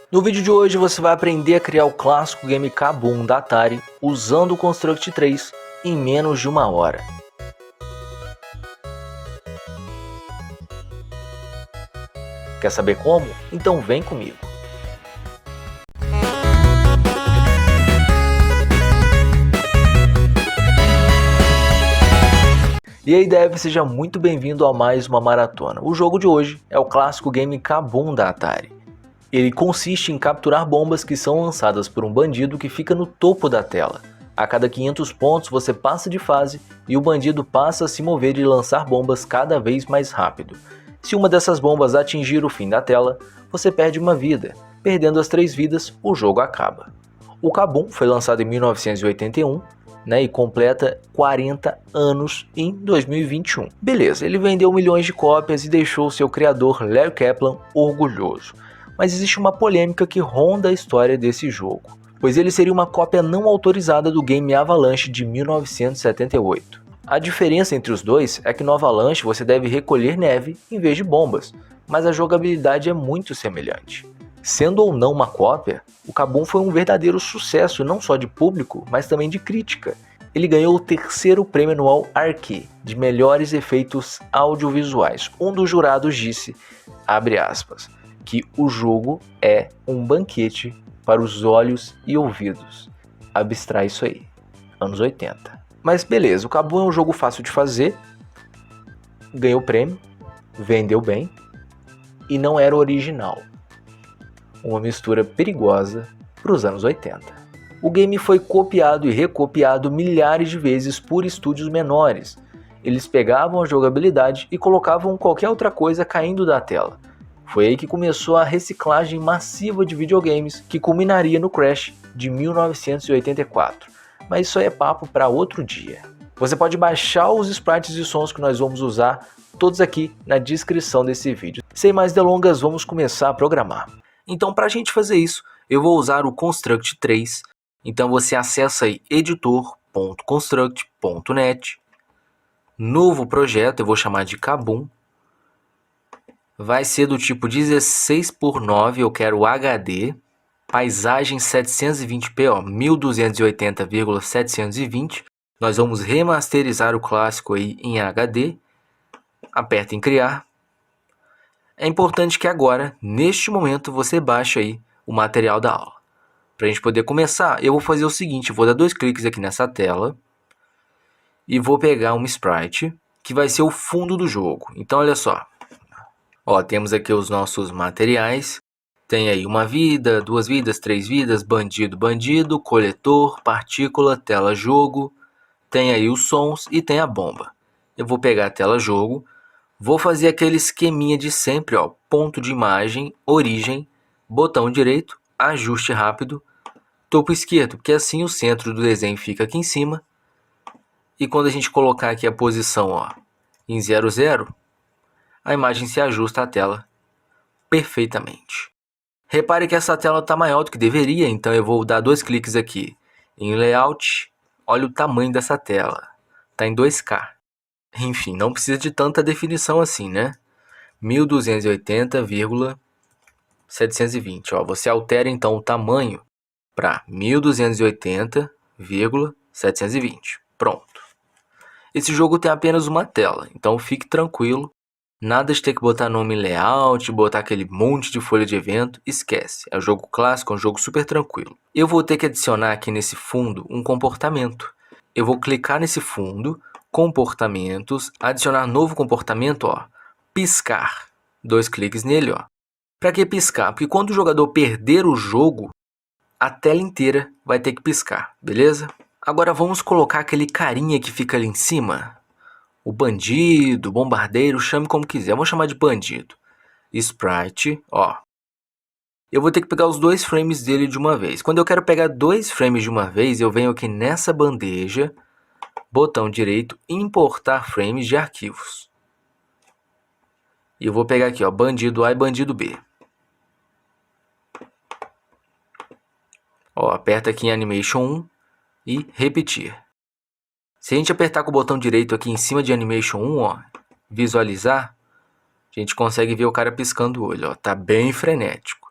No vídeo de hoje você vai aprender a criar o clássico game Kabum da Atari usando o Construct 3 em menos de 1 hora. Quer saber como? Então vem comigo! E aí Dev, seja muito bem-vindo a mais uma maratona. O jogo de hoje é o clássico game Kabum da Atari. Ele consiste em capturar bombas que são lançadas por um bandido que fica no topo da tela. A cada 500 pontos você passa de fase e o bandido passa a se mover e lançar bombas cada vez mais rápido. Se uma dessas bombas atingir o fim da tela, você perde uma vida. Perdendo as 3 vidas, o jogo acaba. O Kabum foi lançado em 1981, e completa 40 anos em 2021. Beleza, ele vendeu milhões de cópias e deixou seu criador Larry Kaplan orgulhoso. Mas existe uma polêmica que ronda a história desse jogo, pois ele seria uma cópia não autorizada do game Avalanche de 1978. A diferença entre os dois é que no Avalanche você deve recolher neve em vez de bombas, mas a jogabilidade é muito semelhante. Sendo ou não uma cópia, o Kabum foi um verdadeiro sucesso não só de público, mas também de crítica. Ele ganhou o 3º prêmio anual Arke de melhores efeitos audiovisuais. Um dos jurados disse, abre aspas, que o jogo é um banquete para os olhos e ouvidos. Abstrai isso aí, anos 80. Mas beleza, o Kabum é um jogo fácil de fazer, ganhou prêmio, vendeu bem e não era original. Uma mistura perigosa para os anos 80. O game foi copiado e recopiado milhares de vezes por estúdios menores. Eles pegavam a jogabilidade e colocavam qualquer outra coisa caindo da tela. Foi aí que começou a reciclagem massiva de videogames que culminaria no Crash de 1984. Mas isso aí é papo para outro dia. Você pode baixar os sprites e sons que nós vamos usar todos aqui na descrição desse vídeo. Sem mais delongas, vamos começar a programar. Então, para a gente fazer isso, eu vou usar o Construct 3. Então você acessa aí editor.construct.net. Novo projeto, eu vou chamar de Kabum. Vai ser do tipo 16:9, eu quero HD. Paisagem 720p, 1280,720. Nós vamos remasterizar o clássico aí em HD. Aperta em criar. É importante que agora, neste momento, você baixe aí o material da aula. Para a gente poder começar, eu vou fazer o seguinte, vou dar 2 cliques aqui nessa tela e vou pegar um sprite que vai ser o fundo do jogo. Então olha só, temos aqui os nossos materiais, tem aí 1 vida, 2 vidas, 3 vidas, bandido, coletor, partícula, tela jogo, tem aí os sons e tem a bomba. Eu vou pegar a tela jogo. Vou fazer aquele esqueminha de sempre, ponto de imagem, origem, botão direito, ajuste rápido, topo esquerdo, porque assim o centro do desenho fica aqui em cima. E quando a gente colocar aqui a posição em 00, a imagem se ajusta à tela perfeitamente. Repare que essa tela está maior do que deveria, então eu vou dar 2 cliques aqui em Layout. Olha o tamanho dessa tela, está em 2K. Enfim, não precisa de tanta definição assim, né? 1280,720. Você altera então o tamanho para 1280,720. Pronto. Esse jogo tem apenas uma tela, então fique tranquilo. Nada de ter que botar nome em layout, botar aquele monte de folha de evento. Esquece. É um jogo clássico, é um jogo super tranquilo. Eu vou ter que adicionar aqui nesse fundo um comportamento. Eu vou clicar nesse fundo, comportamentos, adicionar novo comportamento, piscar. 2 cliques nele, Para que piscar? Porque quando o jogador perder o jogo, a tela inteira vai ter que piscar, beleza? Agora vamos colocar aquele carinha que fica ali em cima. O bandido, bombardeiro, chame como quiser. Vamos chamar de bandido. Sprite, Eu vou ter que pegar os 2 frames dele de uma vez. Quando eu quero pegar 2 frames de uma vez, eu venho aqui nessa bandeja, botão direito, importar frames de arquivos. E eu vou pegar aqui, bandido A e bandido B. Aperta aqui em Animation 1 e repetir. Se a gente apertar com o botão direito aqui em cima de Animation 1, visualizar, a gente consegue ver o cara piscando o olho, tá bem frenético.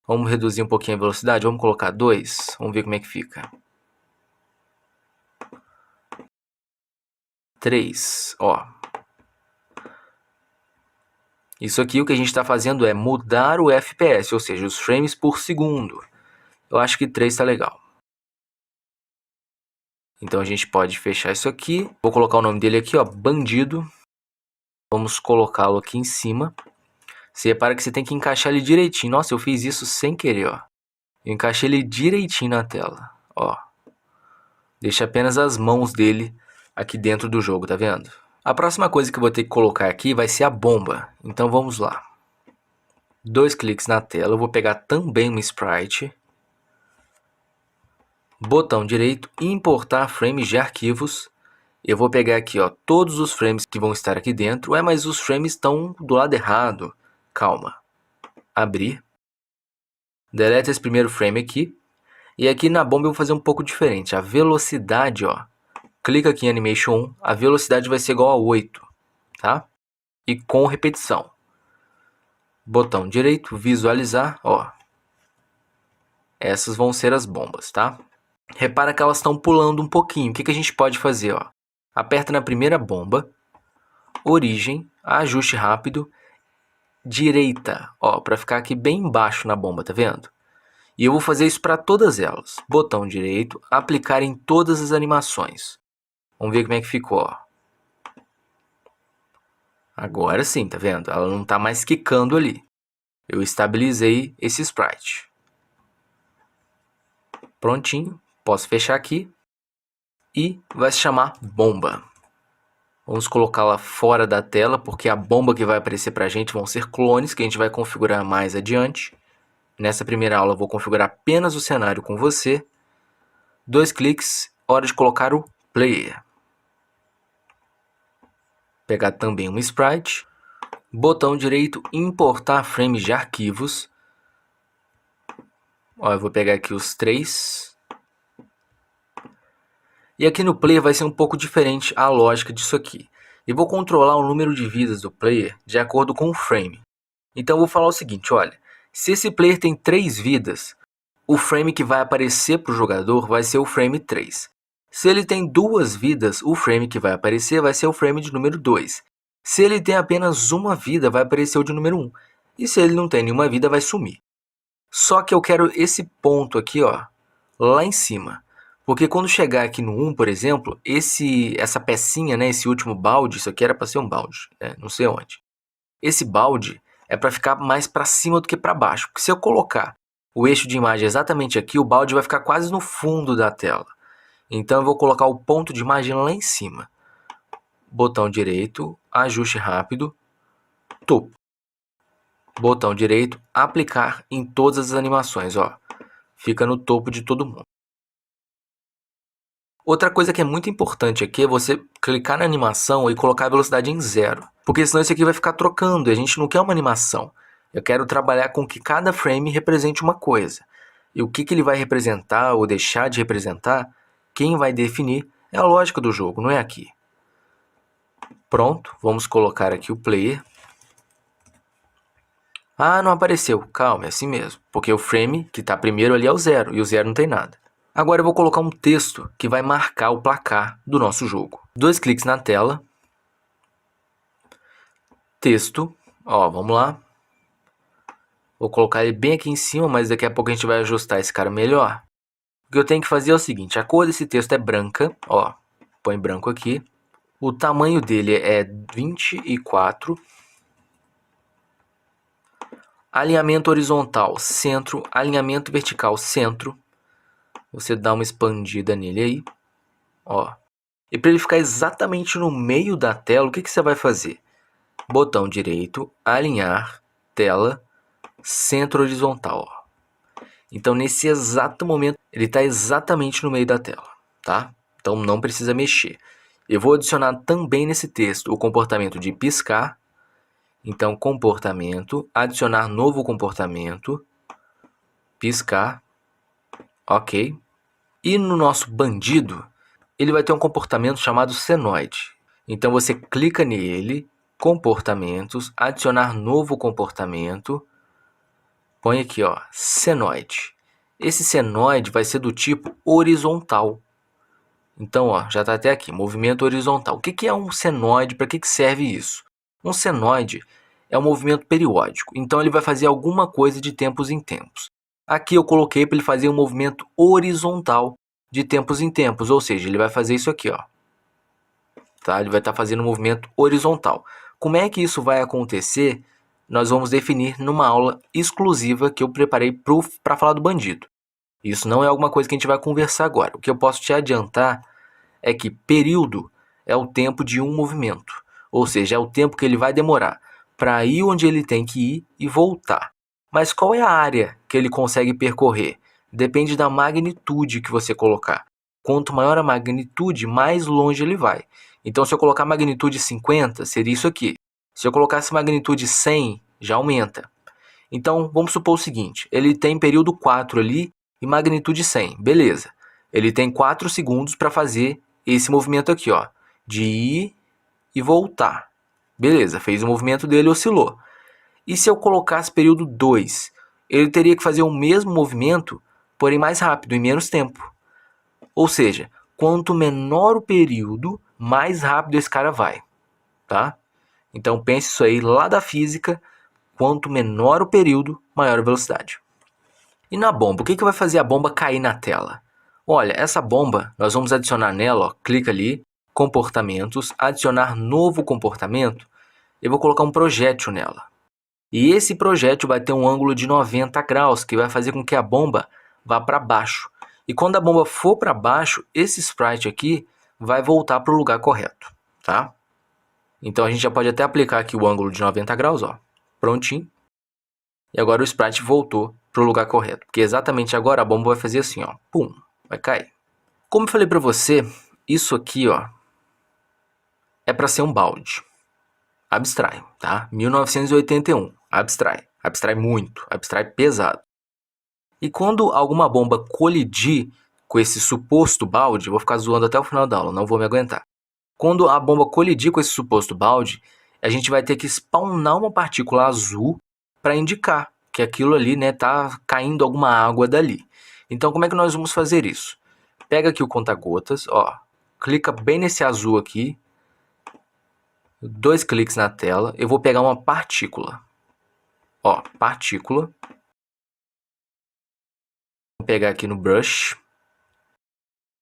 Vamos reduzir um pouquinho a velocidade, vamos colocar 2, vamos ver como é que fica. 3, ó. Isso aqui o que a gente está fazendo é mudar o FPS, ou seja, os frames por segundo. Eu acho que 3 está legal. Então a gente pode fechar isso aqui. Vou colocar o nome dele aqui, ó, Bandido. Vamos colocá-lo aqui em cima. Você repara que você tem que encaixar ele direitinho. Nossa, eu fiz isso sem querer, ó. Eu encaixei ele direitinho na tela, ó. Deixa apenas as mãos dele aqui dentro do jogo, tá vendo? A próxima coisa que eu vou ter que colocar aqui vai ser a bomba. Então vamos lá. 2 cliques na tela. Eu vou pegar também um sprite. Botão direito, importar frames de arquivos. Eu vou pegar aqui, ó, todos os frames que vão estar aqui dentro. Ué, mas os frames estão do lado errado. Calma. Abrir. Deleta esse primeiro frame aqui. E aqui na bomba eu vou fazer um pouco diferente. A velocidade, ó. Clica aqui em Animation 1. A velocidade vai ser igual a 8. Tá? E com repetição. Botão direito, visualizar, ó. Essas vão ser as bombas, tá? Repara que elas estão pulando um pouquinho. O que a gente pode fazer, ó? Aperta na primeira bomba. Origem, ajuste rápido. Direita, ó, para ficar aqui bem embaixo na bomba, tá vendo? E eu vou fazer isso para todas elas. Botão direito, aplicar em todas as animações. Vamos ver como é que ficou, ó. Agora sim, tá vendo? Ela não tá mais quicando ali. Eu estabilizei esse sprite. Prontinho. Posso fechar aqui. E vai se chamar bomba. Vamos colocá-la fora da tela, porque a bomba que vai aparecer pra gente vão ser clones, que a gente vai configurar mais adiante. Nessa primeira aula eu vou configurar apenas o cenário com você. 2 cliques, hora de colocar o player. Pegar também um sprite. Botão direito, importar frames de arquivos. Ó, eu vou pegar aqui os 3. E aqui no player vai ser um pouco diferente a lógica disso aqui. Eu vou controlar o número de vidas do player de acordo com o frame. Então eu vou falar o seguinte, olha. Se esse player tem 3 vidas, o frame que vai aparecer para o jogador vai ser o frame 3. Se ele tem 2 vidas, o frame que vai aparecer vai ser o frame de número 2. Se ele tem apenas uma vida, vai aparecer o de número 1. E se ele não tem nenhuma vida, vai sumir. Só que eu quero esse ponto aqui, ó, lá em cima. Porque quando chegar aqui no 1, por exemplo, essa pecinha, né, esse último balde, isso aqui era para ser um balde, né, não sei onde. Esse balde é para ficar mais para cima do que para baixo. Porque se eu colocar o eixo de imagem exatamente aqui, o balde vai ficar quase no fundo da tela. Então eu vou colocar o ponto de imagem lá em cima. Botão direito, ajuste rápido, topo. Botão direito, aplicar em todas as animações, ó. Fica no topo de todo mundo. Outra coisa que é muito importante aqui é você clicar na animação e colocar a velocidade em 0. Porque senão isso aqui vai ficar trocando e a gente não quer uma animação. Eu quero trabalhar com que cada frame represente uma coisa. E o que ele vai representar ou deixar de representar, quem vai definir é a lógica do jogo, não é aqui. Pronto, vamos colocar aqui o player. Ah, não apareceu. Calma, é assim mesmo. Porque o frame que está primeiro ali é o 0 e o 0 não tem nada. Agora eu vou colocar um texto que vai marcar o placar do nosso jogo. 2 cliques na tela. Texto. Ó, vamos lá. Vou colocar ele bem aqui em cima, mas daqui a pouco a gente vai ajustar esse cara melhor. O que eu tenho que fazer é o seguinte. A cor desse texto é branca. Ó, põe branco aqui. O tamanho dele é 24. Alinhamento horizontal, centro. Alinhamento vertical, centro. Você dá uma expandida nele aí, ó. E para ele ficar exatamente no meio da tela, o que você vai fazer? Botão direito, alinhar, tela, centro horizontal, ó. Então nesse exato momento, ele está exatamente no meio da tela, tá? Então não precisa mexer. Eu vou adicionar também nesse texto o comportamento de piscar. Então comportamento, adicionar novo comportamento, piscar, ok. E no nosso bandido, ele vai ter um comportamento chamado senoide. Então você clica nele, comportamentos, adicionar novo comportamento, põe aqui, ó, senoide. Esse senoide vai ser do tipo horizontal. Então, ó, já está até aqui, movimento horizontal. O que é um senoide? Para que serve isso? Um senoide é um movimento periódico, então ele vai fazer alguma coisa de tempos em tempos. Aqui eu coloquei para ele fazer um movimento horizontal de tempos em tempos, ou seja, ele vai fazer isso aqui, ó. Tá? Ele vai estar fazendo um movimento horizontal. Como é que isso vai acontecer? Nós vamos definir numa aula exclusiva que eu preparei para falar do bandido. Isso não é alguma coisa que a gente vai conversar agora. O que eu posso te adiantar é que período é o tempo de um movimento, ou seja, é o tempo que ele vai demorar para ir onde ele tem que ir e voltar. Mas qual é a área que ele consegue percorrer? Depende da magnitude que você colocar. Quanto maior a magnitude, mais longe ele vai. Então, se eu colocar magnitude 50, seria isso aqui. Se eu colocasse magnitude 100, já aumenta. Então, vamos supor o seguinte, ele tem período 4 ali e magnitude 100, beleza. Ele tem 4 segundos para fazer esse movimento aqui, ó, de ir e voltar. Beleza, fez o movimento dele, oscilou. E se eu colocasse período 2, ele teria que fazer o mesmo movimento, porém mais rápido, em menos tempo. Ou seja, quanto menor o período, mais rápido esse cara vai, tá? Então pense isso aí lá da física, quanto menor o período, maior a velocidade. E na bomba, o que vai fazer a bomba cair na tela? Olha, essa bomba, nós vamos adicionar nela, ó, clica ali, comportamentos, adicionar novo comportamento, eu vou colocar um projétil nela. E esse projétil vai ter um ângulo de 90 graus, que vai fazer com que a bomba vá para baixo. E quando a bomba for para baixo, esse sprite aqui vai voltar para o lugar correto, tá? Então a gente já pode até aplicar aqui o ângulo de 90 graus, ó, prontinho. E agora o sprite voltou para o lugar correto, porque exatamente agora a bomba vai fazer assim, ó, pum, vai cair. Como eu falei para você, isso aqui, ó, é para ser um balde. Abstrai, tá? 1981, abstrai. Abstrai muito, abstrai pesado. E quando alguma bomba colidir com esse suposto balde, vou ficar zoando até o final da aula, não vou me aguentar. Quando a bomba colidir com esse suposto balde, a gente vai ter que spawnar uma partícula azul para indicar que aquilo ali, né, tá caindo alguma água dali. Então, como é que nós vamos fazer isso? Pega aqui o conta-gotas, ó, clica bem nesse azul aqui, 2 cliques na tela, eu vou pegar uma partícula. Ó, partícula. Vou pegar aqui no brush.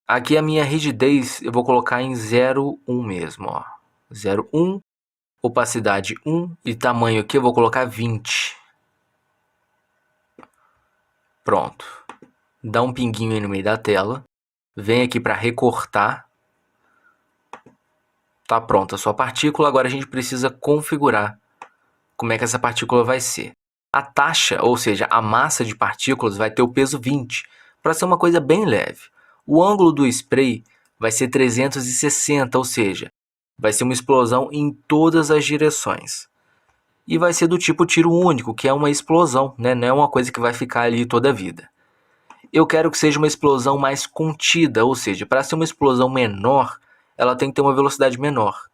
Aqui a minha rigidez eu vou colocar em 0,1 mesmo, ó. 0,1, opacidade 1 e tamanho aqui eu vou colocar 20. Pronto. Dá um pinguinho aí no meio da tela. Vem aqui para recortar. Tá pronta a sua partícula, agora a gente precisa configurar como é que essa partícula vai ser. A taxa, ou seja, a massa de partículas vai ter o peso 20, para ser uma coisa bem leve. O ângulo do spray vai ser 360, ou seja, vai ser uma explosão em todas as direções. E vai ser do tipo tiro único, que é uma explosão, né? Não é uma coisa que vai ficar ali toda a vida. Eu quero que seja uma explosão mais contida, ou seja, para ser uma explosão menor, ela tem que ter uma velocidade menor.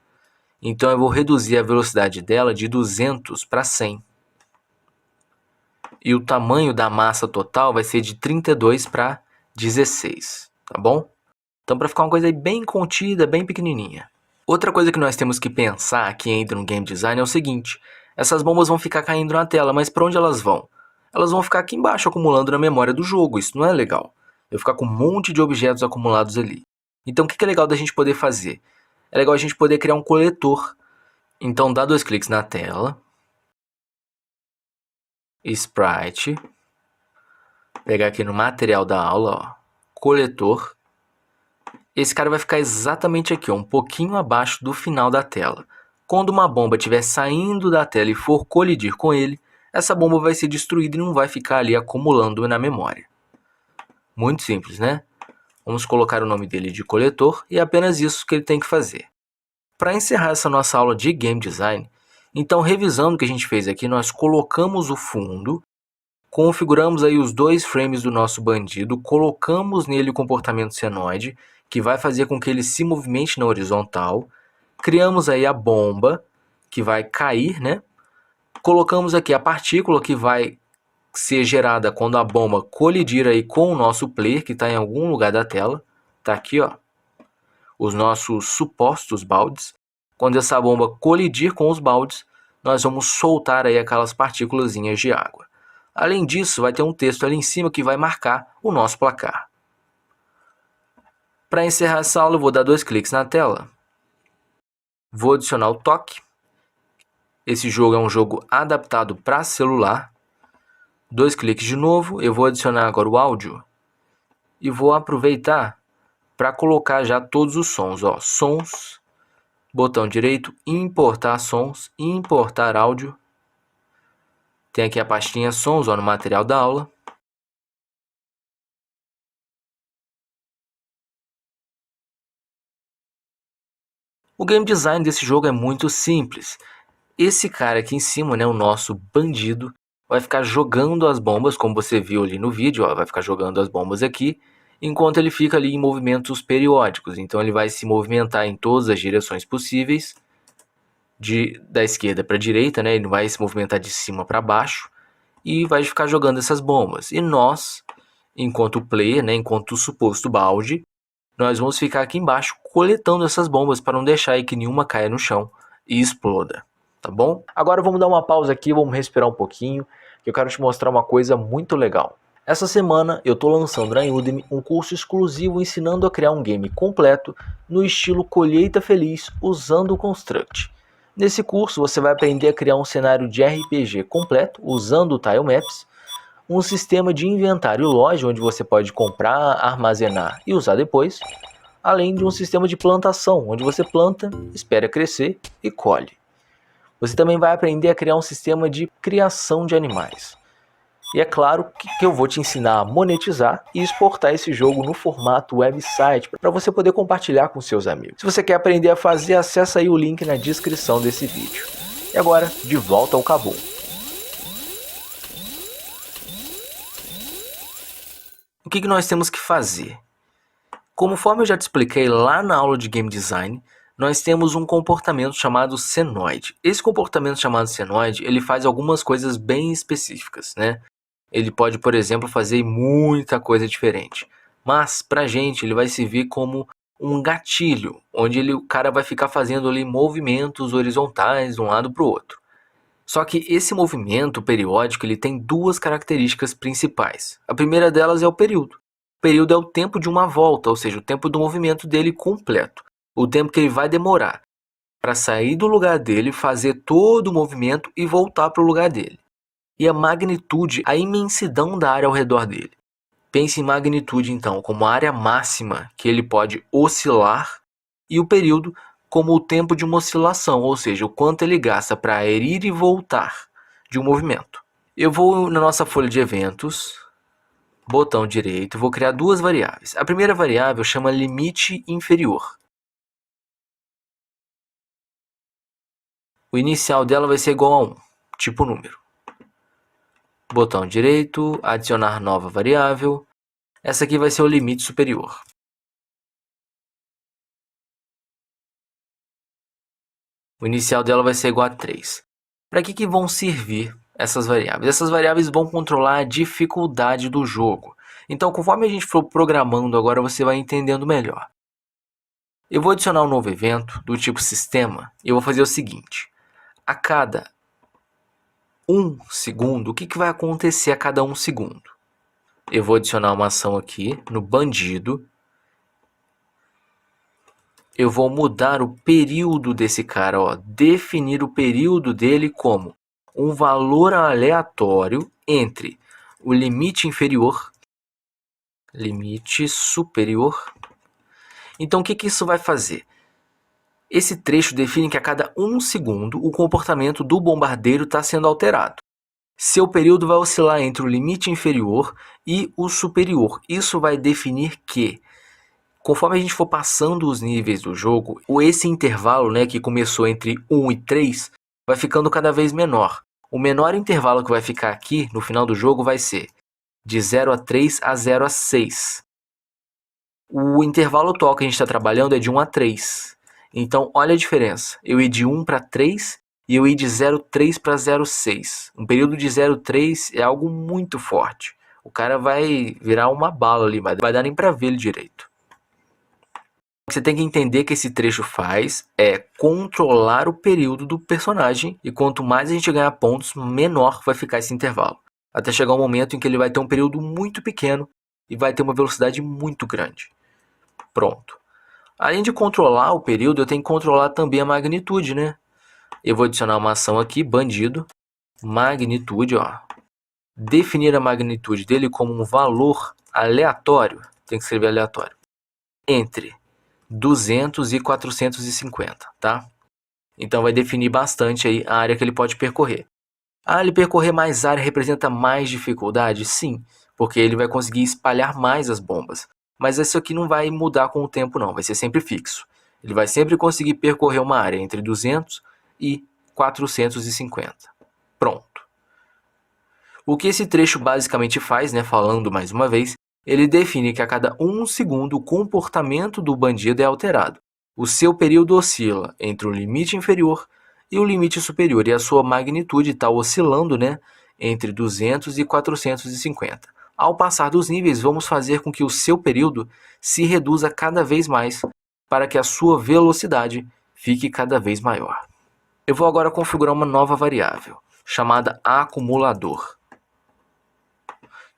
Então eu vou reduzir a velocidade dela de 200 para 100. E o tamanho da massa total vai ser de 32 para 16, tá bom? Então para ficar uma coisa bem contida, bem pequenininha. Outra coisa que nós temos que pensar aqui ainda no game design é o seguinte: essas bombas vão ficar caindo na tela, mas para onde elas vão? Elas vão ficar aqui embaixo acumulando na memória do jogo, isso não é legal. Eu ficar com um monte de objetos acumulados ali. Então o que é legal da gente poder fazer? É legal a gente poder criar um coletor. Então dá 2 cliques na tela, Sprite, pegar aqui no material da aula, ó, coletor. Esse cara vai ficar exatamente aqui, ó, um pouquinho abaixo do final da tela. Quando uma bomba estiver saindo da tela e for colidir com ele, essa bomba vai ser destruída e não vai ficar ali acumulando na memória. Muito simples, né? Vamos colocar o nome dele de coletor e é apenas isso que ele tem que fazer. Para encerrar essa nossa aula de game design, então revisando o que a gente fez aqui, nós colocamos o fundo, configuramos aí os 2 frames do nosso bandido, colocamos nele o comportamento senoide, que vai fazer com que ele se movimente na horizontal, criamos aí a bomba, que vai cair, né? Colocamos aqui a partícula que vai ser gerada quando a bomba colidir aí com o nosso player, que está em algum lugar da tela. Tá aqui, ó, os nossos supostos baldes. Quando essa bomba colidir com os baldes, nós vamos soltar aí aquelas partículazinhas de água. Além disso, vai ter um texto ali em cima que vai marcar o nosso placar. Para encerrar essa aula, eu vou dar 2 cliques na tela. Vou adicionar o toque. Esse jogo é um jogo adaptado para celular. 2 cliques de novo. Eu vou adicionar agora o áudio. E vou aproveitar para colocar já todos os sons. Ó, sons, botão direito, importar sons, importar áudio. Tem aqui a pastinha sons, ó, no material da aula. O game design desse jogo é muito simples. Esse cara aqui em cima, né, o nosso bandido, vai ficar jogando as bombas, como você viu ali no vídeo, ó, vai ficar jogando as bombas aqui, enquanto ele fica ali em movimentos periódicos. Então ele vai se movimentar em todas as direções possíveis, da esquerda para a direita, né, ele vai se movimentar de cima para baixo, e vai ficar jogando essas bombas. E nós, enquanto player, né, enquanto suposto balde, nós vamos ficar aqui embaixo coletando essas bombas para não deixar aí que nenhuma caia no chão e exploda, tá bom? Agora vamos dar uma pausa aqui, vamos respirar um pouquinho, que eu quero te mostrar uma coisa muito legal. Essa semana eu estou lançando na Udemy um curso exclusivo ensinando a criar um game completo no estilo colheita feliz usando o Construct. Nesse curso você vai aprender a criar um cenário de RPG completo usando o Tilemaps, um sistema de inventário loja onde você pode comprar, armazenar e usar depois, além de um sistema de plantação onde você planta, espera crescer e colhe. Você também vai aprender a criar um sistema de criação de animais. E é claro que eu vou te ensinar a monetizar e exportar esse jogo no formato website para você poder compartilhar com seus amigos. Se você quer aprender a fazer, acessa aí o link na descrição desse vídeo. E agora, de volta ao Kabum. O que nós temos que fazer? Conforme eu já te expliquei lá na aula de Game Design, nós temos um comportamento chamado senoide. Esse comportamento chamado senoide, ele faz algumas coisas bem específicas, né? Ele pode, por exemplo, fazer muita coisa diferente. Mas, pra gente, ele vai servir como um gatilho, onde o cara vai ficar fazendo ali movimentos horizontais de um lado para o outro. Só que esse movimento periódico ele tem 2 características principais. A primeira delas é o período. O período é o tempo de uma volta, ou seja, o tempo do movimento dele completo. O tempo que ele vai demorar para sair do lugar dele, fazer todo o movimento e voltar para o lugar dele. E a magnitude, a imensidão da área ao redor dele. Pense em magnitude então como a área máxima que ele pode oscilar e o período como o tempo de uma oscilação, ou seja, o quanto ele gasta para ir e voltar de um movimento. Eu vou na nossa folha de eventos, botão direito, vou criar 2 variáveis. A primeira variável chama limite inferior. O inicial dela vai ser igual a 1, tipo número. Botão direito, adicionar nova variável. Essa aqui vai ser o limite superior. O inicial dela vai ser igual a 3. Para que vão servir essas variáveis? Essas variáveis vão controlar a dificuldade do jogo. Então, conforme a gente for programando, agora você vai entendendo melhor. Eu vou adicionar um novo evento do tipo sistema e eu vou fazer o seguinte. A cada 1 segundo, o que vai acontecer a cada 1 segundo? Eu vou adicionar uma ação aqui no bandido. Eu vou mudar o período desse cara, ó, definir o período dele como um valor aleatório entre o limite inferior, limite superior. Então o que isso vai fazer? Esse trecho define que a cada 1 segundo o comportamento do bombardeiro está sendo alterado. Seu período vai oscilar entre o limite inferior e o superior. Isso vai definir que conforme a gente for passando os níveis do jogo, esse intervalo, né, que começou entre 1 e 3, vai ficando cada vez menor. O menor intervalo que vai ficar aqui no final do jogo vai ser de 0 a 3 a 0 a 6. O intervalo atual que a gente está trabalhando é de 1 a 3. Então, olha a diferença. Eu ir de 1 para 3 e eu ir de 0,3 para 0,6. Um período de 0,3 é algo muito forte. O cara vai virar uma bala ali, vai dar nem para ver ele direito. O que você tem que entender que esse trecho faz é controlar o período do personagem, e quanto mais a gente ganhar pontos, menor vai ficar esse intervalo. Até chegar um momento em que ele vai ter um período muito pequeno e vai ter uma velocidade muito grande. Pronto. Além de controlar o período, eu tenho que controlar também a magnitude, né? Eu vou adicionar uma ação aqui, bandido, magnitude, ó. Definir a magnitude dele como um valor aleatório, tem que escrever aleatório, entre 200 e 450, tá? Então vai definir bastante aí a área que ele pode percorrer. Ele percorrer mais área representa mais dificuldade? Sim, porque ele vai conseguir espalhar mais as bombas. Mas isso aqui não vai mudar com o tempo não, vai ser sempre fixo. Ele vai sempre conseguir percorrer uma área entre 200 e 450. Pronto. O que esse trecho basicamente faz, né, falando mais uma vez, ele define que a cada 1 segundo o comportamento do bandido é alterado. O seu período oscila entre o limite inferior e o limite superior, e a sua magnitude está oscilando, né, entre 200 e 450. Ao passar dos níveis, vamos fazer com que o seu período se reduza cada vez mais para que a sua velocidade fique cada vez maior. Eu vou agora configurar uma nova variável, chamada acumulador.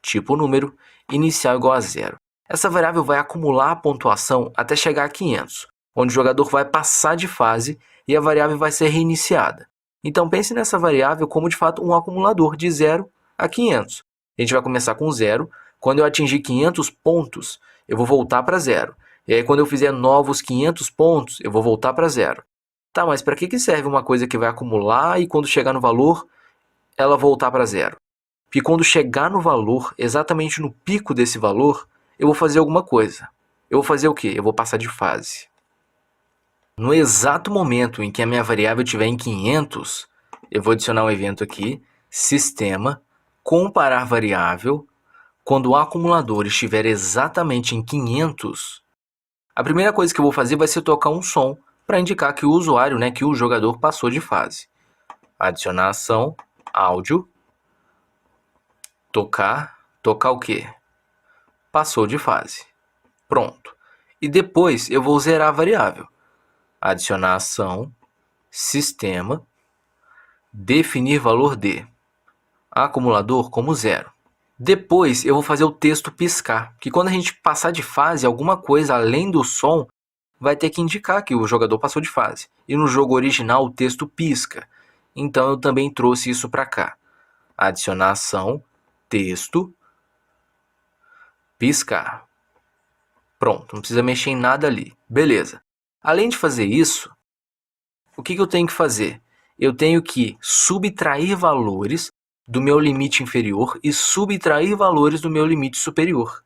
Tipo número, inicial igual a 0. Essa variável vai acumular a pontuação até chegar a 500, onde o jogador vai passar de fase e a variável vai ser reiniciada. Então pense nessa variável como de fato um acumulador de 0 a 500. A gente vai começar com 0, quando eu atingir 500 pontos, eu vou voltar para 0. E aí quando eu fizer novos 500 pontos, eu vou voltar para 0. Tá, mas para que serve uma coisa que vai acumular e quando chegar no valor, ela voltar para 0? Porque quando chegar no valor, exatamente no pico desse valor, eu vou fazer alguma coisa. Eu vou fazer o quê? Eu vou passar de fase. No exato momento em que a minha variável estiver em 500, eu vou adicionar um evento aqui, sistema, comparar variável. Quando o acumulador estiver exatamente em 500, a primeira coisa que eu vou fazer vai ser tocar um som para indicar que o usuário, né, que o jogador passou de fase. Adicionar ação, áudio, tocar o quê? Passou de fase. Pronto. E depois eu vou zerar a variável. Adicionar ação, sistema, definir valor de acumulador como 0. Depois eu vou fazer o texto piscar, que quando a gente passar de fase, alguma coisa além do som vai ter que indicar que o jogador passou de fase. E no jogo original o texto pisca. Então eu também trouxe isso para cá. Adicionar ação, texto, piscar. Pronto, não precisa mexer em nada ali. Beleza. Além de fazer isso, o que eu tenho que fazer? Eu tenho que subtrair valores do meu limite inferior e subtrair valores do meu limite superior.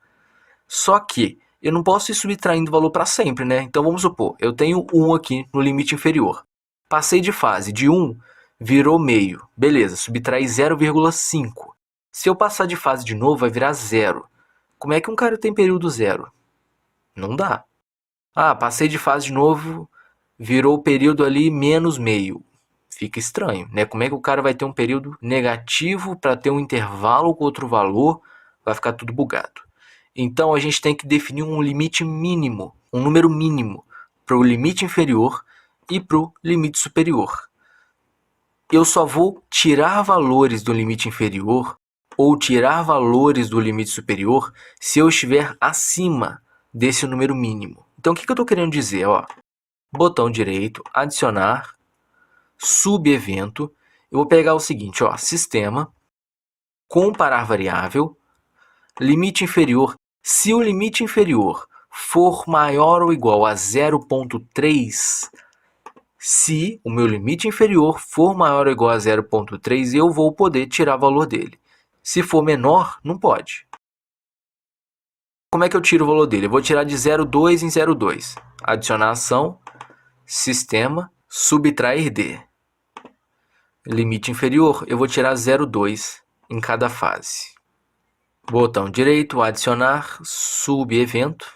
Só que eu não posso ir subtraindo valor para sempre, né? Então vamos supor, eu tenho 1 aqui no limite inferior. Passei de fase, de 1 virou meio. Beleza, subtrair 0,5. Se eu passar de fase de novo, vai virar 0. Como é que um cara tem período 0? Não dá. Passei de fase de novo, virou o período ali menos meio. Fica estranho, né? Como é que o cara vai ter um período negativo para ter um intervalo com outro valor? Vai ficar tudo bugado. Então a gente tem que definir um limite mínimo, um número mínimo para o limite inferior e para o limite superior. Eu só vou tirar valores do limite inferior ou tirar valores do limite superior se eu estiver acima desse número mínimo. Então o que eu estou querendo dizer? Botão direito, adicionar, subevento. Eu vou pegar o seguinte, sistema, comparar variável, limite inferior. Se o limite inferior for maior ou igual a 0,3, se o meu limite inferior for maior ou igual a 0,3, eu vou poder tirar valor dele. Se for menor, não pode. Como é que eu tiro o valor dele? Eu vou tirar de 0,2 em 0,2. Adicionar ação, sistema, subtrair de. Limite inferior, eu vou tirar 0,2 em cada fase. Botão direito, adicionar, subevento,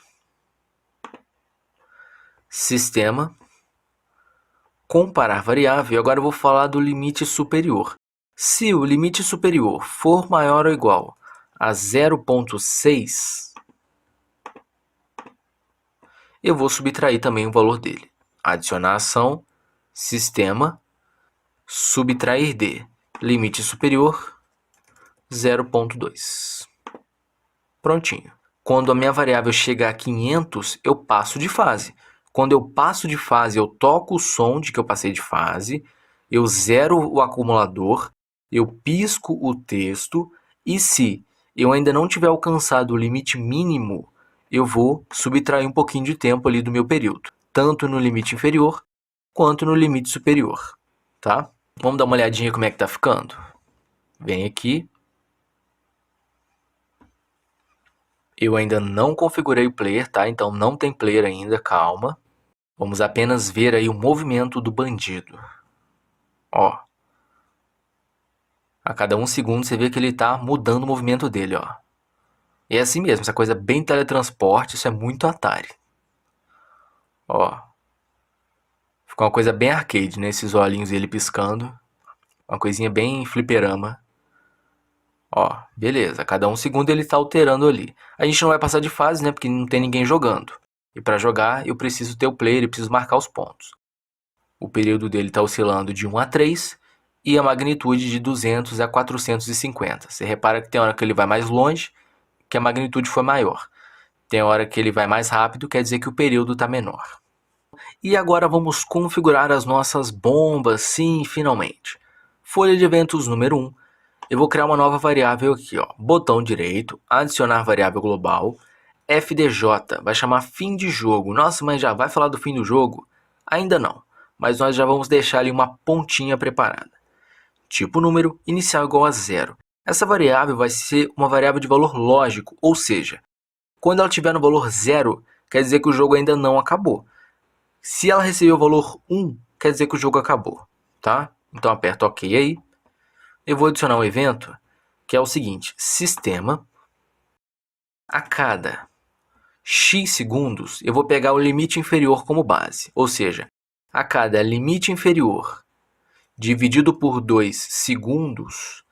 sistema, comparar variável, agora eu vou falar do limite superior. Se o limite superior for maior ou igual a 0,6, eu vou subtrair também o valor dele. Adicionar ação, sistema, subtrair de limite superior, 0,2. Prontinho. Quando a minha variável chegar a 500, eu passo de fase. Quando eu passo de fase, eu toco o som de que eu passei de fase, eu zero o acumulador, eu pisco o texto, e se eu ainda não tiver alcançado o limite mínimo, eu vou subtrair um pouquinho de tempo ali do meu período, tanto no limite inferior quanto no limite superior, tá? Vamos dar uma olhadinha como é que tá ficando? Vem aqui. Eu ainda não configurei o player, tá? Então não tem player ainda, calma. Vamos apenas ver aí o movimento do bandido. Ó. A cada 1 segundo você vê que ele tá mudando o movimento dele, ó. E é assim mesmo, essa coisa bem teletransporte, isso é muito Atari. Ó. Ficou uma coisa bem arcade, né? Esses olhinhos dele piscando. Uma coisinha bem fliperama. Ó, beleza. A cada 1 segundo ele tá alterando ali. A gente não vai passar de fase, né? Porque não tem ninguém jogando. E para jogar, eu preciso ter o player e preciso marcar os pontos. O período dele está oscilando de 1 a 3 e a magnitude de 200 a 450. Você repara que tem hora que ele vai mais longe, que a magnitude foi maior. Tem hora que ele vai mais rápido, quer dizer que o período está menor. E agora vamos configurar as nossas bombas, sim, finalmente. Folha de eventos número 1. Eu vou criar uma nova variável aqui, ó. Botão direito, adicionar variável global, FDJ, vai chamar fim de jogo. Nossa, mas já vai falar do fim do jogo? Ainda não, mas nós já vamos deixar ali uma pontinha preparada. Tipo número, inicial igual a 0. Essa variável vai ser uma variável de valor lógico, ou seja, quando ela tiver no valor 0, quer dizer que o jogo ainda não acabou. Se ela receber o valor 1, quer dizer que o jogo acabou, tá? Então aperta OK aí. Eu vou adicionar um evento que é o seguinte: sistema, a cada x segundos, eu vou pegar o limite inferior como base, ou seja, a cada limite inferior dividido por 2 segundos,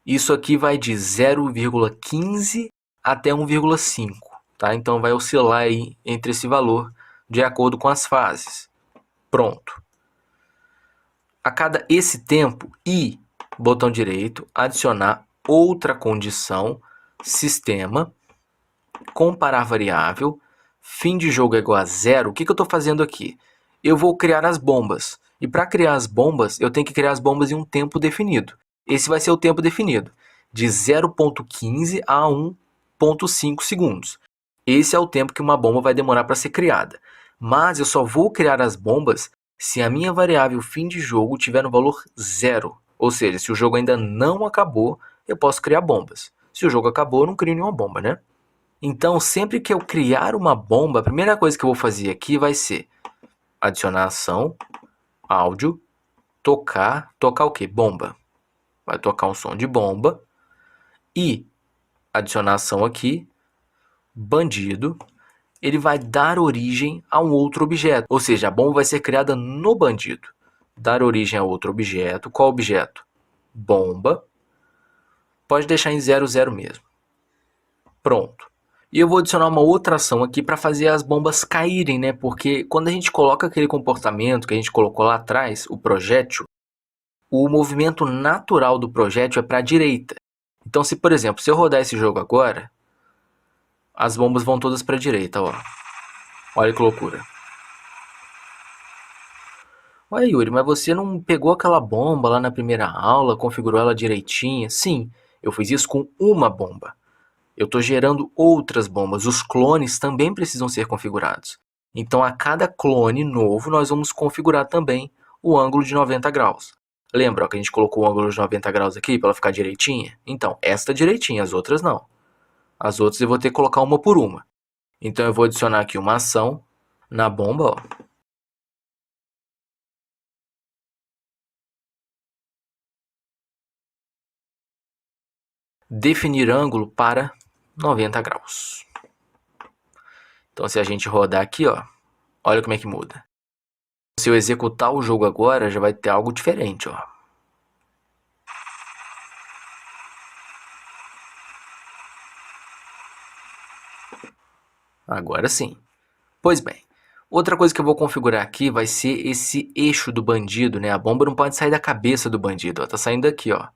isso aqui vai de 0,15 até 1,5, tá? Então vai oscilar aí entre esse valor de acordo com as fases. Pronto. A cada esse tempo, e botão direito, adicionar outra condição, sistema, comparar variável, fim de jogo é igual a 0. O que eu estou fazendo aqui? Eu vou criar as bombas. E para criar as bombas, eu tenho que criar as bombas em um tempo definido. Esse vai ser o tempo definido, de 0,15 a 1,5 segundos. Esse é o tempo que uma bomba vai demorar para ser criada. Mas eu só vou criar as bombas se a minha variável fim de jogo tiver no valor 0. Ou seja, se o jogo ainda não acabou, eu posso criar bombas. Se o jogo acabou, eu não crio nenhuma bomba, né? Então, sempre que eu criar uma bomba, a primeira coisa que eu vou fazer aqui vai ser adicionar ação, áudio, tocar o quê? Bomba. Vai tocar um som de bomba e adicionar ação aqui, bandido, ele vai dar origem a um outro objeto, ou seja, a bomba vai ser criada no bandido. Dar origem a outro objeto, qual objeto? Bomba, pode deixar em 00 mesmo. Pronto. E eu vou adicionar uma outra ação aqui para fazer as bombas caírem, né? Porque quando a gente coloca aquele comportamento que a gente colocou lá atrás, o projétil, o movimento natural do projétil é para a direita. Então, se por exemplo, se eu rodar esse jogo agora, as bombas vão todas para a direita, ó. Olha que loucura. Olha, Yuri, mas você não pegou aquela bomba lá na primeira aula, configurou ela direitinha? Sim, eu fiz isso com uma bomba. Eu estou gerando outras bombas. Os clones também precisam ser configurados. Então, a cada clone novo, nós vamos configurar também o ângulo de 90 graus. Lembra que a gente colocou o ângulo de 90 graus aqui para ela ficar direitinha? Então, esta direitinha, as outras não. As outras eu vou ter que colocar uma por uma. Então, eu vou adicionar aqui uma ação na bomba, ó. Definir ângulo para 90 graus. Então, se a gente rodar aqui, ó, olha como é que muda. Se eu executar o jogo agora, já vai ter algo diferente, ó. Agora sim. Pois bem, outra coisa que eu vou configurar aqui vai ser esse eixo do bandido, né? A bomba não pode sair da cabeça do bandido, ó. Tá saindo daqui, ó.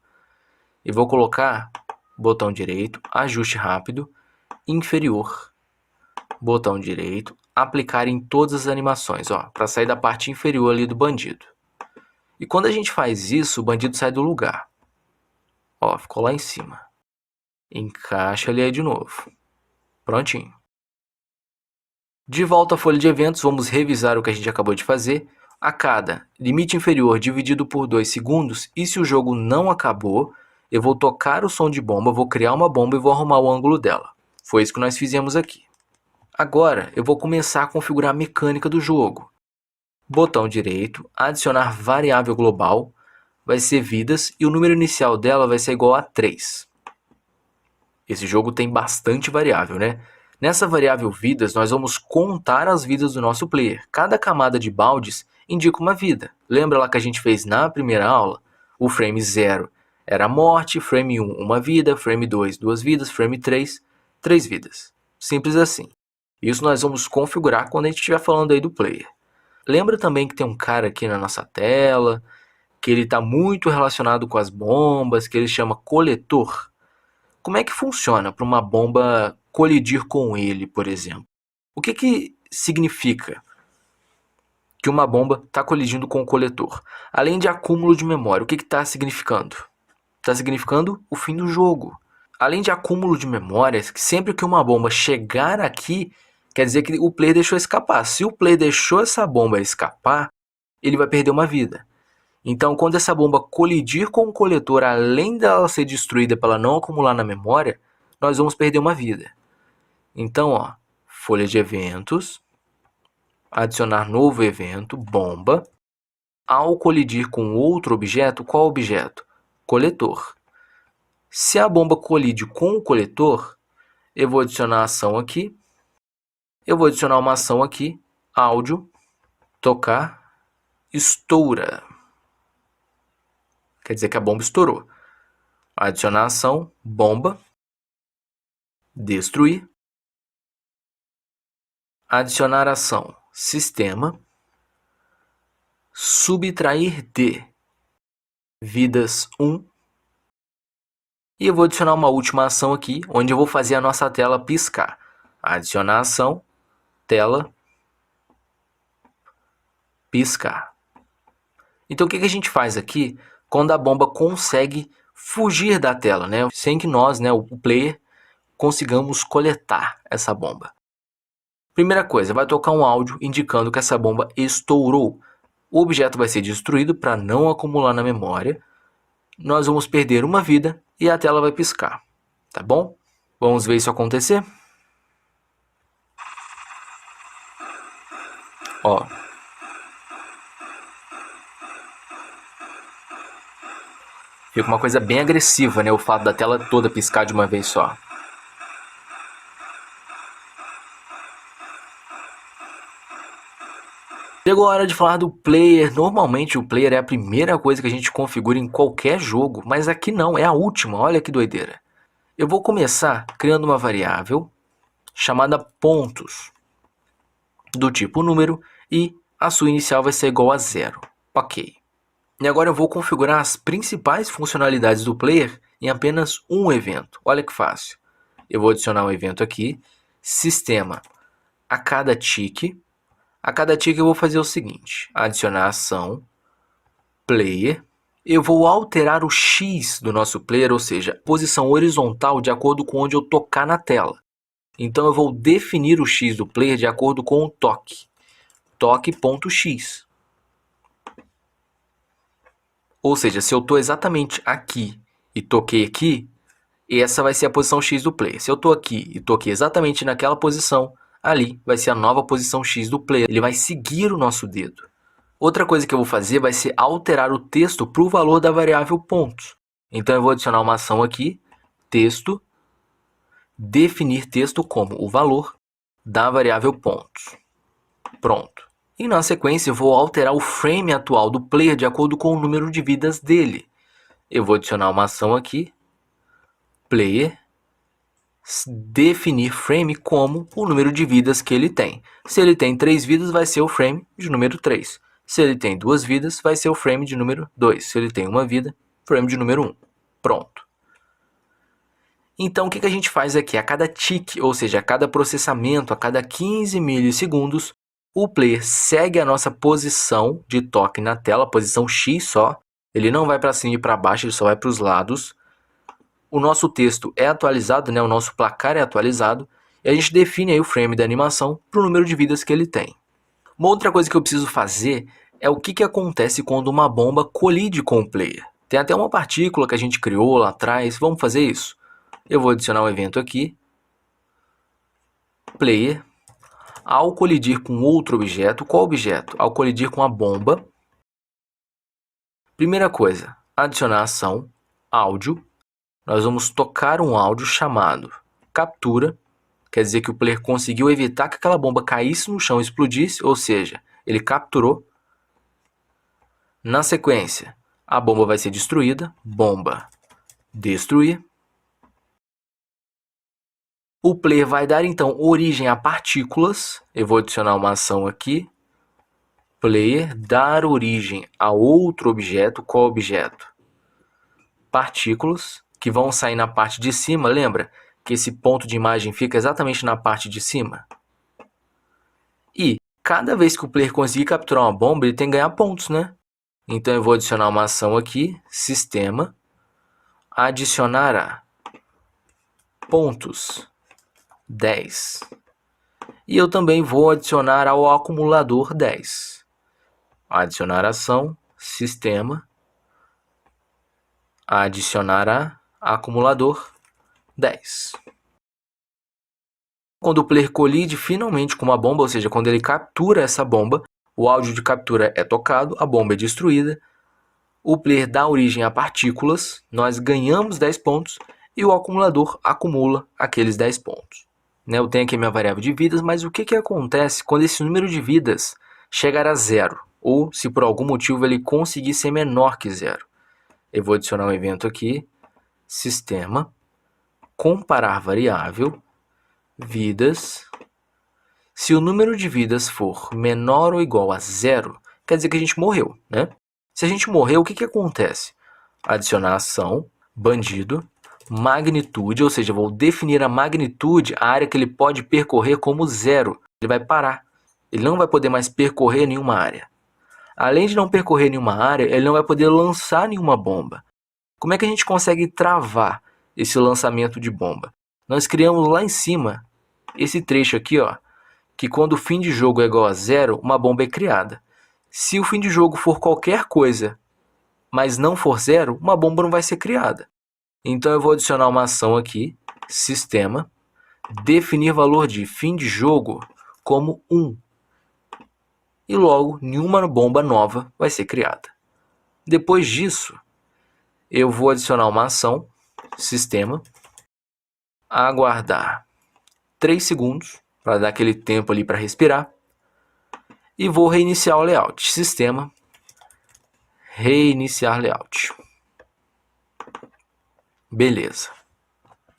E vou colocar botão direito, ajuste rápido, inferior, botão direito, aplicar em todas as animações, ó, para sair da parte inferior ali do bandido. E quando a gente faz isso, o bandido sai do lugar. Ó, ficou lá em cima. Encaixa ele aí de novo. Prontinho. De volta à folha de eventos, vamos revisar o que a gente acabou de fazer. A cada limite inferior dividido por 2 segundos, e se o jogo não acabou, eu vou tocar o som de bomba, vou criar uma bomba e vou arrumar o ângulo dela. Foi isso que nós fizemos aqui. Agora, eu vou começar a configurar a mecânica do jogo. Botão direito, adicionar variável global, vai ser vidas, e o número inicial dela vai ser igual a 3. Esse jogo tem bastante variável, né? Nessa variável vidas, nós vamos contar as vidas do nosso player. Cada camada de baldes indica uma vida. Lembra lá que a gente fez na primeira aula? O frame 0 era a morte, frame 1, uma vida, frame 2, 2 vidas, frame 3, 3 vidas. Simples assim. Isso nós vamos configurar quando a gente estiver falando aí do player. Lembra também que tem um cara aqui na nossa tela, que ele está muito relacionado com as bombas, que ele chama coletor. Como é que funciona para uma bomba colidir com ele, por exemplo? O que significa que uma bomba está colidindo com o coletor? Além de acúmulo de memória, o que está significando? Está significando o fim do jogo. Além de acúmulo de memórias, sempre que uma bomba chegar aqui, quer dizer que o player deixou escapar. Se o player deixou essa bomba escapar, ele vai perder uma vida. Então, quando essa bomba colidir com o coletor, além dela ser destruída para ela não acumular na memória, nós vamos perder uma vida. Então, ó, folha de eventos, adicionar novo evento, bomba. Ao colidir com outro objeto, qual objeto? Coletor. Se a bomba colide com o coletor, eu vou adicionar a ação aqui. Eu vou adicionar uma ação aqui, áudio, tocar, estoura. Quer dizer que a bomba estourou. Adicionar a ação, bomba, destruir. Adicionar ação, sistema, subtrair de vidas 1. E eu vou adicionar uma última ação aqui, onde eu vou fazer a nossa tela piscar. Adicionar ação, tela, piscar. Então o que a gente faz aqui quando a bomba consegue fugir da tela, né? Sem que nós, né, o player, consigamos coletar essa bomba. Primeira coisa, vai tocar um áudio indicando que essa bomba estourou. O objeto vai ser destruído para não acumular na memória. Nós vamos perder uma vida e a tela vai piscar. Tá bom? Vamos ver isso acontecer? Ó. Fica uma coisa bem agressiva, né? O fato da tela toda piscar de uma vez só. Chegou a hora de falar do player. Normalmente o player é a primeira coisa que a gente configura em qualquer jogo, mas aqui não, é a última, olha que doideira. Eu vou começar criando uma variável chamada pontos, do tipo número, e a sua inicial vai ser igual a 0. Ok. E agora eu vou configurar as principais funcionalidades do player em apenas um evento. Olha que fácil. Eu vou adicionar um evento aqui, sistema a cada tique. A cada tique eu vou fazer o seguinte, adicionar ação, player. Eu vou alterar o X do nosso player, ou seja, posição horizontal de acordo com onde eu tocar na tela. Então eu vou definir o X do player de acordo com o toque. Toque.x. Ou seja, se eu estou exatamente aqui e toquei aqui, essa vai ser a posição X do player. Se eu estou aqui e toquei exatamente naquela posição, ali vai ser a nova posição X do player. Ele vai seguir o nosso dedo. Outra coisa que eu vou fazer vai ser alterar o texto para o valor da variável pontos. Então eu vou adicionar uma ação aqui, texto, definir texto como o valor da variável pontos. Pronto. E na sequência eu vou alterar o frame atual do player de acordo com o número de vidas dele. Eu vou adicionar uma ação aqui, player, definir frame como o número de vidas que ele tem. Se ele tem 3 vidas, vai ser o frame de número 3. Se ele tem 2 vidas, vai ser o frame de número 2. Se ele tem 1 vida, frame de número 1. Pronto. Então o que a gente faz aqui? A cada tick, ou seja, a cada processamento, a cada 15 milissegundos, o player segue a nossa posição de toque na tela, posição X só. Ele não vai para cima e para baixo, ele só vai para os lados. O nosso texto é atualizado, né? O nosso placar é atualizado. E a gente define aí o frame da animação para o número de vidas que ele tem. Uma outra coisa que eu preciso fazer é o que acontece quando uma bomba colide com o player. Tem até uma partícula que a gente criou lá atrás. Vamos fazer isso? Eu vou adicionar um evento aqui. Player. Ao colidir com outro objeto. Qual objeto? Ao colidir com a bomba. Primeira coisa, adicionar ação, áudio. Nós vamos tocar um áudio chamado captura. Quer dizer que o player conseguiu evitar que aquela bomba caísse no chão e explodisse. Ou seja, ele capturou. Na sequência, a bomba vai ser destruída. Bomba destruir. O player vai dar então origem a partículas. Eu vou adicionar uma ação aqui. Player dar origem a outro objeto. Qual objeto? Partículas que vão sair na parte de cima. Lembra que esse ponto de imagem fica exatamente na parte de cima? E cada vez que o player conseguir capturar uma bomba, ele tem que ganhar pontos, né? Então eu vou adicionar uma ação aqui. Sistema. Adicionará pontos 10. E eu também vou adicionar ao acumulador 10. Adicionar ação, sistema, adicionar a acumulador 10. Quando o player colide finalmente com uma bomba, ou seja, quando ele captura essa bomba, o áudio de captura é tocado, a bomba é destruída, o player dá origem a partículas, nós ganhamos 10 pontos e o acumulador acumula aqueles 10 pontos. Eu tenho aqui minha variável de vidas, mas o que acontece quando esse número de vidas chegar a 0? Ou se por algum motivo ele conseguir ser menor que 0? Eu vou adicionar um evento aqui, sistema, comparar variável, vidas. Se o número de vidas for menor ou igual a 0, quer dizer que a gente morreu, né? Se a gente morreu, o que acontece? Adicionar ação, bandido, magnitude, ou seja, eu vou definir a magnitude, a área que ele pode percorrer como 0. Ele vai parar. Ele não vai poder mais percorrer nenhuma área. Além de não percorrer nenhuma área, ele não vai poder lançar nenhuma bomba. Como é que a gente consegue travar esse lançamento de bomba? Nós criamos lá em cima esse trecho aqui, ó, que quando o fim de jogo é igual a 0, uma bomba é criada. Se o fim de jogo for qualquer coisa, mas não for 0, uma bomba não vai ser criada. Então eu vou adicionar uma ação aqui, sistema, definir valor de fim de jogo como 1. E logo, nenhuma bomba nova vai ser criada. Depois disso, eu vou adicionar uma ação, sistema, aguardar 3 segundos, para dar aquele tempo ali para respirar. E vou reiniciar o layout, sistema, reiniciar layout. Beleza.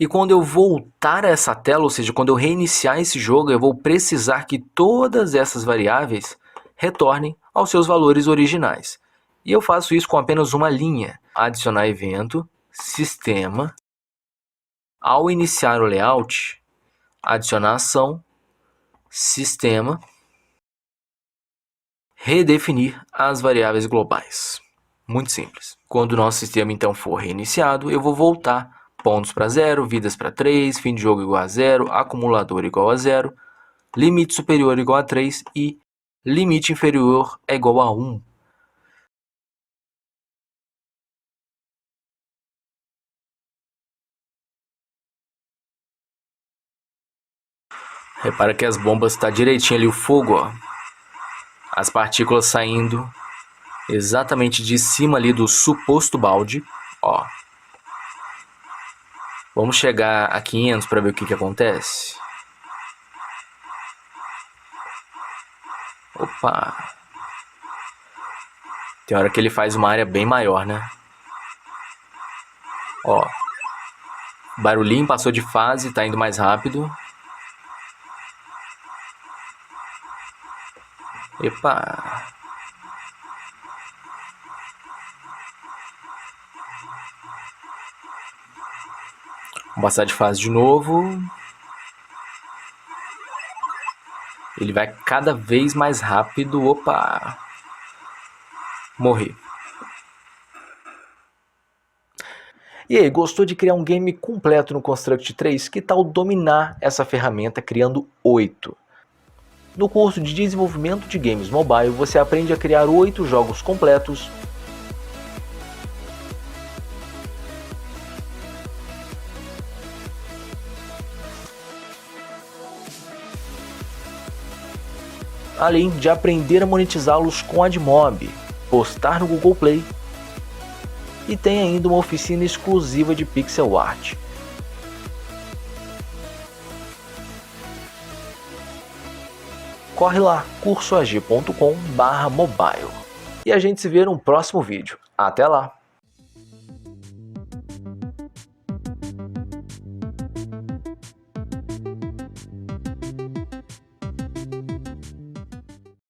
E quando eu voltar a essa tela, ou seja, quando eu reiniciar esse jogo, eu vou precisar que todas essas variáveis retornem aos seus valores originais. E eu faço isso com apenas uma linha. Adicionar evento, sistema. Ao iniciar o layout, adicionar ação, sistema, redefinir as variáveis globais. Muito simples. Quando o nosso sistema então for reiniciado, eu vou voltar pontos para 0, vidas para 3, fim de jogo igual a 0, acumulador igual a 0, limite superior igual a 3 e limite inferior é igual a 1. Repara que as bombas estão direitinho ali, o fogo, ó. As partículas saindo exatamente de cima ali do suposto balde, ó. Vamos chegar a 500 para ver o que acontece. Opa! Tem hora que ele faz uma área bem maior, né? Ó. Barulhinho passou de fase, tá indo mais rápido. Epa! Vamos passar de fase de novo. Ele vai cada vez mais rápido. Opa! Morri. E aí, gostou de criar um game completo no Construct 3? Que tal dominar essa ferramenta criando 8? No curso de desenvolvimento de games mobile, você aprende a criar 8 jogos completos além de aprender a monetizá-los com AdMob, postar no Google Play e tem ainda uma oficina exclusiva de pixel art. Corre lá, cursoag.com/mobile. E a gente se vê no próximo vídeo. Até lá!